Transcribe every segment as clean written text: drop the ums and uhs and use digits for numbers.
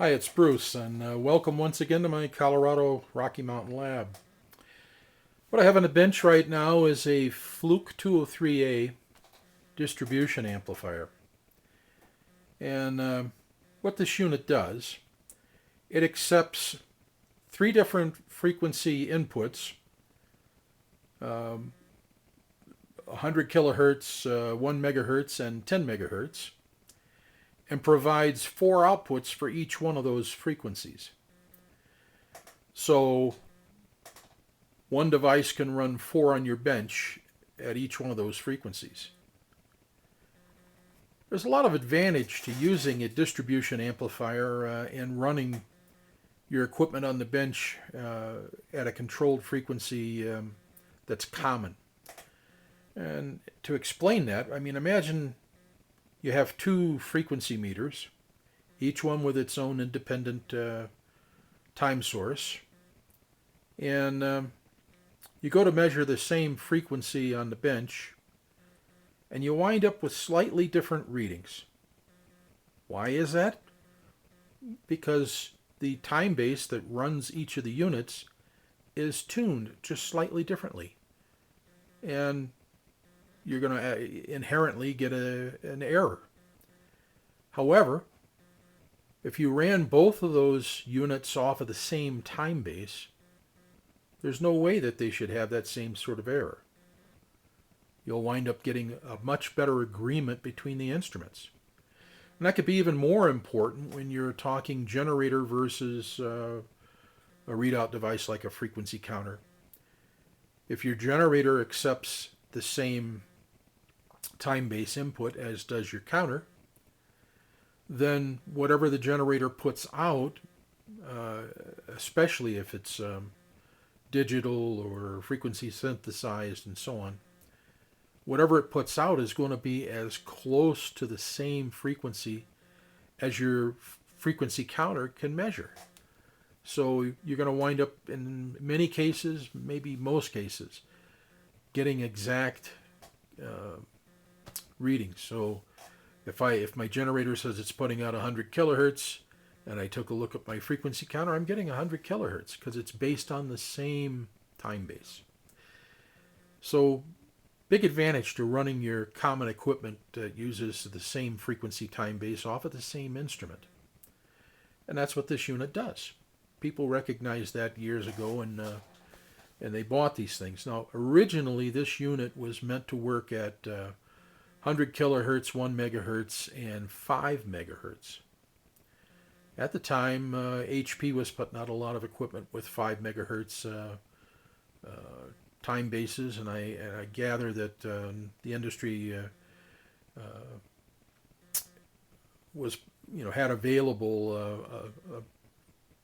Hi, it's Bruce, and welcome once again to my Colorado Rocky Mountain lab. What I have on the bench right now is a Fluke 203A distribution amplifier. And what this unit does, it accepts three different frequency inputs, 100 kilohertz, 1 megahertz, and 10 megahertz, and provides four outputs for each one of those frequencies. So one device can run four on your bench at each one of those frequencies. There's a lot of advantage to using a distribution amplifier and running your equipment on the bench at a controlled frequency that's common. And to explain that, imagine you have two frequency meters, each one with its own independent time source, and you go to measure the same frequency on the bench, and you wind up with slightly different readings. Why is that? Because the time base that runs each of the units is tuned just slightly differently. And you're going to inherently get an error. However, if you ran both of those units off of the same time base, there's no way that they should have that same sort of error. You'll wind up getting a much better agreement between the instruments. And that could be even more important when you're talking generator versus a readout device like a frequency counter. If your generator accepts the same time base input as does your counter, then whatever the generator puts out, especially if it's digital or frequency synthesized and so on, whatever it puts out is going to be as close to the same frequency as your frequency counter can measure. So you're going to wind up, in many cases, maybe most cases, getting exact readings. So if my generator says it's putting out 100 kilohertz, and I took a look at my frequency counter, I'm getting 100 kilohertz because it's based on the same time base. So big advantage to running your common equipment that uses the same frequency time base off of the same instrument. And that's what this unit does. People recognized that years ago, and they bought these things. Now, originally, this unit was meant to work at 100 kilohertz, 1 megahertz, and 5 megahertz. At the time, HP was putting out a lot of equipment with 5 megahertz time bases, and I gather that the industry was, had available a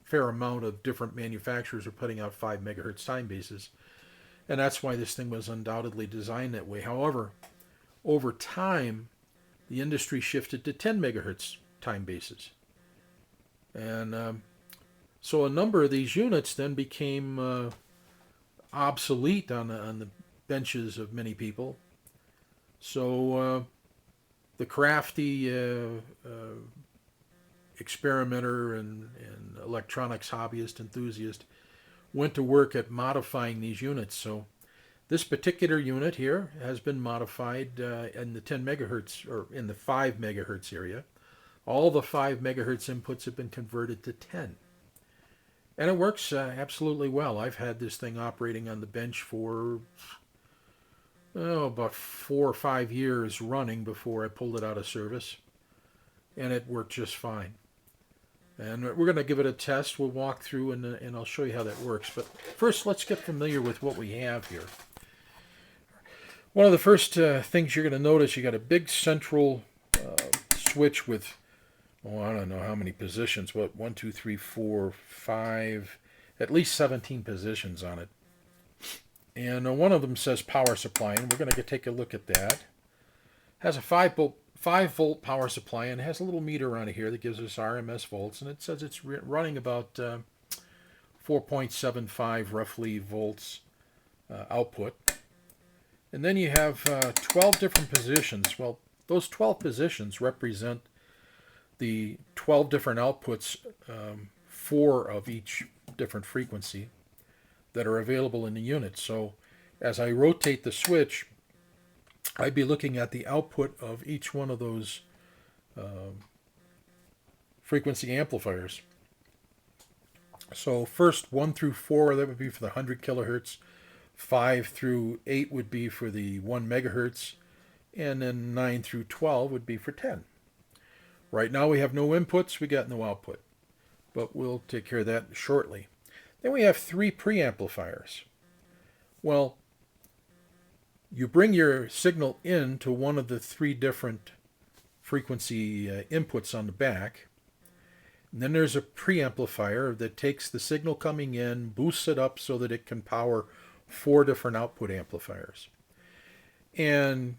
fair amount of different manufacturers are putting out 5 megahertz time bases, and that's why this thing was undoubtedly designed that way. However, over time, the industry shifted to 10 megahertz time bases. And so a number of these units then became obsolete on the benches of many people. So the crafty experimenter and electronics hobbyist enthusiast went to work at modifying these units. So this particular unit here has been modified in the 10 megahertz or in the 5 megahertz area. All the 5 megahertz inputs have been converted to 10. And it works absolutely well. I've had this thing operating on the bench for about 4 or 5 years running before I pulled it out of service. And it worked just fine. And we're going to give it a test. We'll walk through and I'll show you how that works. But first, let's get familiar with what we have here. One of the first things you're going to notice, you got a big central switch with, I don't know how many positions. What, 1, 2, 3, 4, 5, at least 17 positions on it. And one of them says power supply, and we're going to take a look at that. It has a 5-volt power supply, and it has a little meter on it here that gives us RMS volts, and it says it's running about 4.75 roughly volts output. And then you have 12 different positions. Well, those 12 positions represent the 12 different outputs 4 of each different frequency that are available in the unit. So as I rotate the switch, I'd be looking at the output of each one of those frequency amplifiers. So first 1 through 4, that would be for the 100 kilohertz. 5 through 8 would be for the 1 megahertz. And then 9 through 12 would be for 10. Right now we have no inputs, we got no output. But we'll take care of that shortly. Then we have 3 preamplifiers. Well, you bring your signal in to one of the 3 different frequency inputs on the back. And then there's a preamplifier that takes the signal coming in, boosts it up so that it can power 4 different output amplifiers. And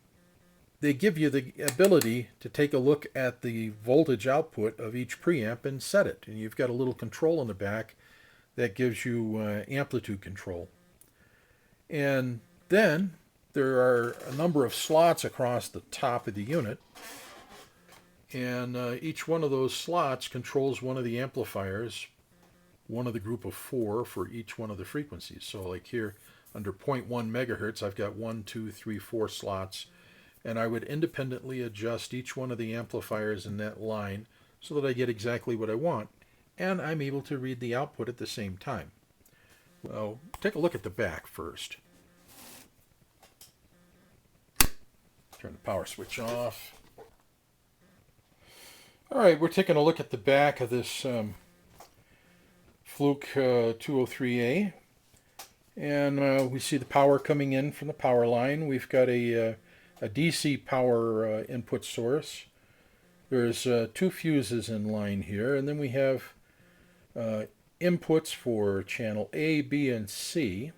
they give you the ability to take a look at the voltage output of each preamp and set it. And you've got a little control in the back that gives you amplitude control. And then there are a number of slots across the top of the unit. And each one of those slots controls one of the amplifiers, one of the group of 4 for each one of the frequencies. So like here under 0.1 megahertz, I've got 1, 2, 3, 4 slots. And I would independently adjust each one of the amplifiers in that line so that I get exactly what I want. And I'm able to read the output at the same time. Well, take a look at the back first. Turn the power switch off. All right, we're taking a look at the back of this Fluke 203A. And we see the power coming in from the power line. We've got a DC power input source. There's 2 fuses in line here, and then we have inputs for channel A, B, and C.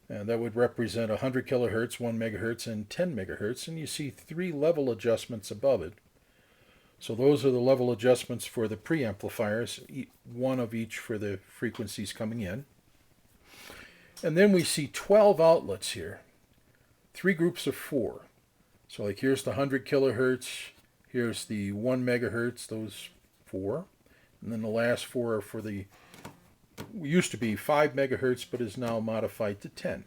And that would represent 100 kilohertz, 1 megahertz, and 10 megahertz. And you see 3 level adjustments above it. So those are the level adjustments for the preamplifiers, 1 of each for the frequencies coming in. And then we see 12 outlets here. 3 groups of 4. So like here's the 100 kilohertz, here's the 1 megahertz, those 4. And then the last 4 are for the, used to be 5 megahertz, but is now modified to 10.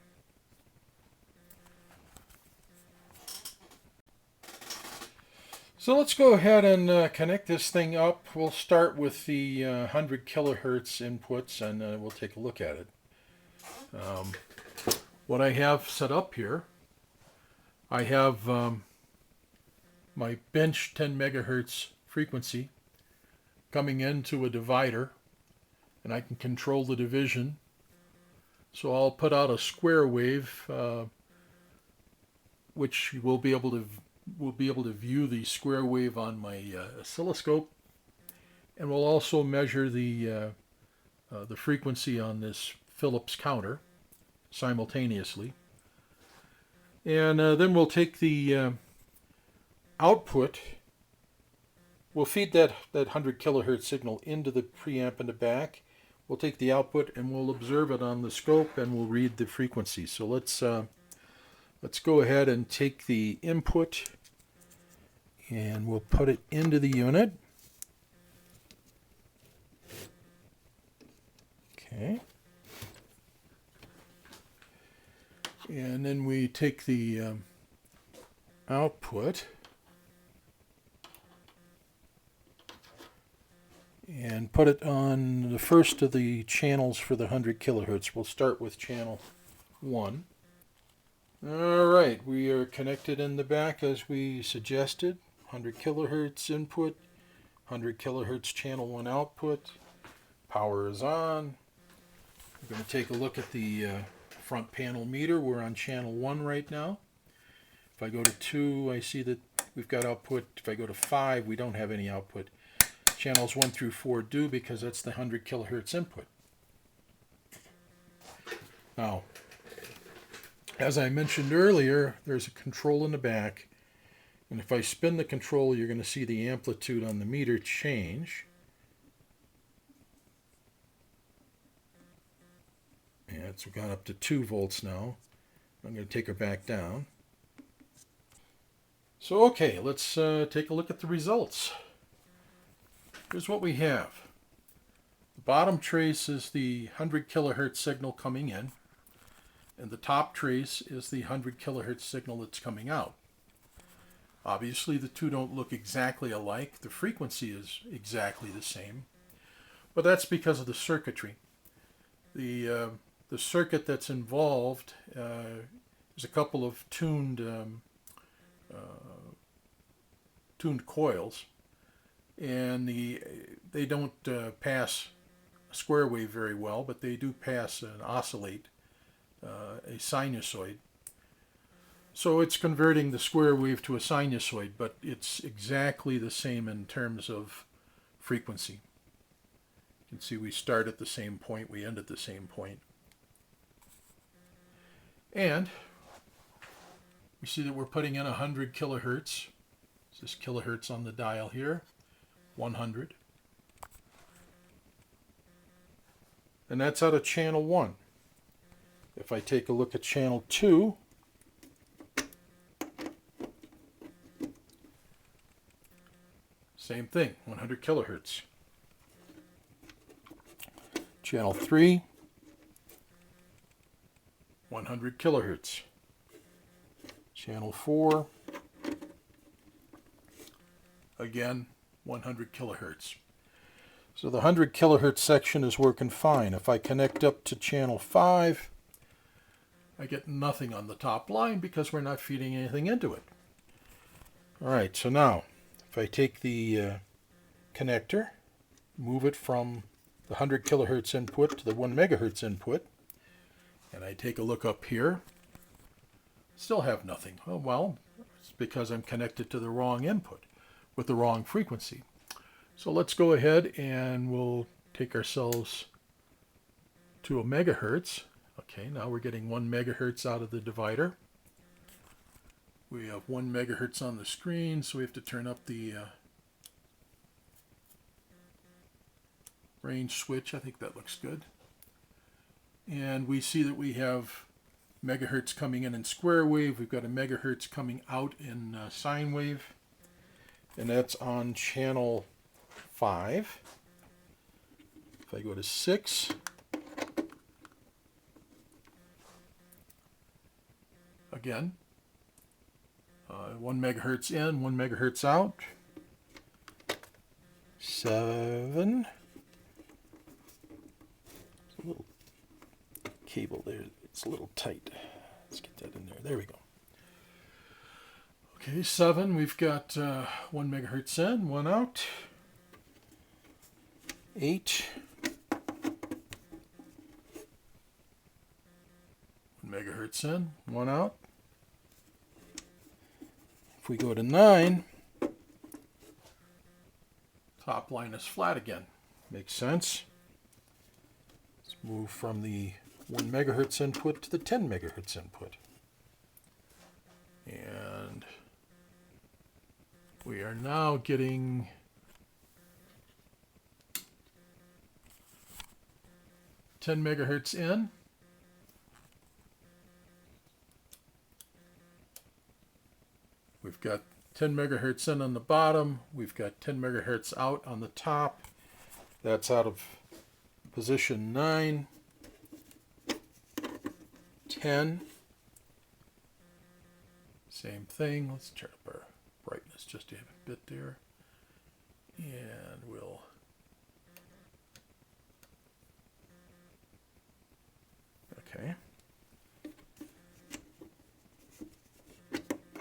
So let's go ahead and connect this thing up. We'll start with the 100 kilohertz inputs and we'll take a look at it. What I have set up here, I have my bench 10 megahertz frequency coming into a divider, and I can control the division. So I'll put out a square wave, which we'll be able to view the square wave on my oscilloscope, and we'll also measure the frequency on this Philips counter simultaneously. And then we'll take the output, we'll feed that 100 kilohertz signal into the preamp in the back. We'll take the output and we'll observe it on the scope and we'll read the frequency. So let's go ahead and take the input and we'll put it into the unit. Okay. And then we take the output and put it on the first of the channels for the 100 kilohertz. We'll start with channel 1. All right, we are connected in the back as we suggested. 100 kilohertz input, 100 kilohertz channel 1 output. Power is on. We're going to take a look at the front panel meter. We're on channel 1 right now. If I go to 2, I see that we've got output. If I go to 5, we don't have any output. Channels 1 through 4 do, because that's the 100 kilohertz input. Now, as I mentioned earlier, there's a control in the back. And if I spin the control, you're going to see the amplitude on the meter change. Yeah, it's gone up to 2 volts now. I'm going to take her back down. So, okay, let's take a look at the results. Here's what we have. bottom trace is the 100 kilohertz signal coming in, and the top trace is the 100 kilohertz signal that's coming out. Obviously, the two don't look exactly alike. The frequency is exactly the same, but that's because of the circuitry. The circuit that's involved is a couple of tuned coils, and they don't pass a square wave very well, but they do pass and oscillate a sinusoid. So it's converting the square wave to a sinusoid, but it's exactly the same in terms of frequency. You can see we start at the same point, we end at the same point. And we see that we're putting in 100 kilohertz. This is kilohertz on the dial here, 100. And that's out of channel 1. If I take a look at channel 2, same thing, 100 kilohertz. Channel 3, 100 kilohertz. Channel 4, again, 100 kilohertz. So the 100 kilohertz section is working fine. If I connect up to channel 5, I get nothing on the top line because we're not feeding anything into it. All right, so now if I take the connector, move it from the 100 kilohertz input to the 1 megahertz input, and I take a look up here, still have nothing. Oh, well, it's because I'm connected to the wrong input with the wrong frequency. So let's go ahead and we'll take ourselves to a megahertz. Okay, now we're getting 1 megahertz out of the divider. We have 1 megahertz on the screen, so we have to turn up the range switch. I think that looks good. And we see that we have megahertz coming in square wave. We've got a megahertz coming out in sine wave. And that's on channel 5. If I go to 6, again, 1 megahertz in, 1 megahertz out. 7. There's a little cable there. It's a little tight. Let's get that in there. There we go. Okay, 7. We've got 1 megahertz in, 1 out. 8. 1 megahertz in, 1 out. If we go to 9, top line is flat again. Makes sense. Let's move from the 1 megahertz input to the 10 megahertz input. And we are now getting ten megahertz in. We've got 10 megahertz in on the bottom. We've got 10 megahertz out on the top. That's out of position 9, 10. Same thing. Let's turn up our brightness just to have a bit there. And we'll okay.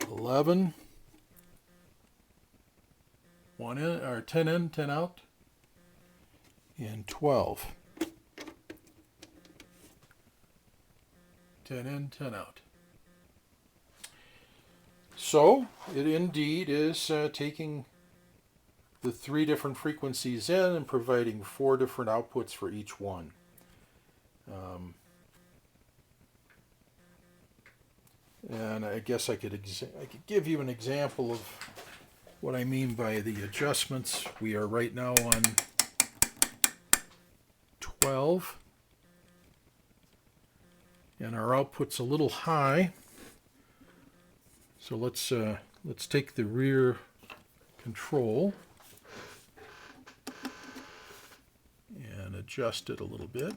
11. 1 in, or 10 in, 10 out. And 12. 10 in, 10 out. So it indeed is taking the 3 different frequencies in and providing 4 different outputs for each one. And I guess I could give you an example of what I mean by the adjustments. We are right now on 12, and our output's a little high. So let's take the rear control and adjust it a little bit.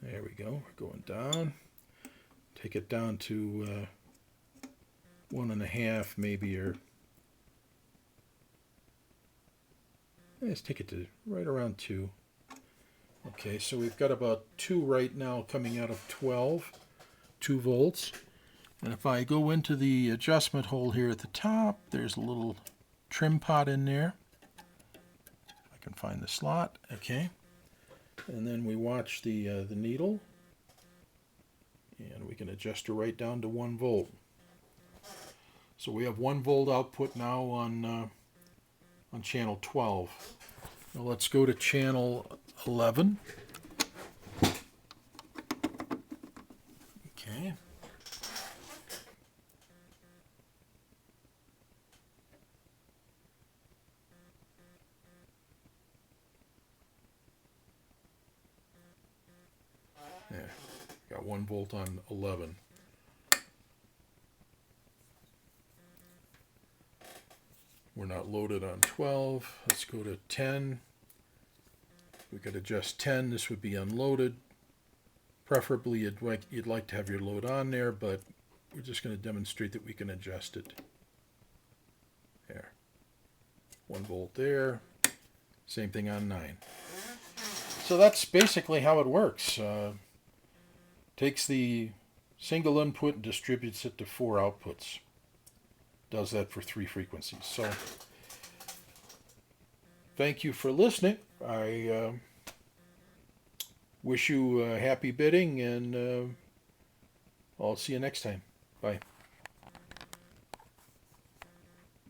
There we go. We're going down. Take it down to 1.5 maybe, or let's take it to right around 2. Okay, so we've got about 2 right now coming out of 12, 2 volts. And if I go into the adjustment hole here at the top, there's a little trim pot in there. I can find the slot. Okay. And then we watch the needle, and we can adjust her right down to 1 volt. So we have 1 volt output now on channel 12. Now let's go to channel 11. Okay. There, got 1 volt on 11. We're not loaded on 12. Let's go to 10. We could adjust 10. This would be unloaded. Preferably you'd like to have your load on there, but we're just going to demonstrate that we can adjust it. There. 1 volt there. Same thing on 9. So that's basically how it works. Takes the single input and distributes it to 4 outputs. Does that for 3 frequencies. So thank you for listening. I wish you happy bidding, and I'll see you next time. Bye.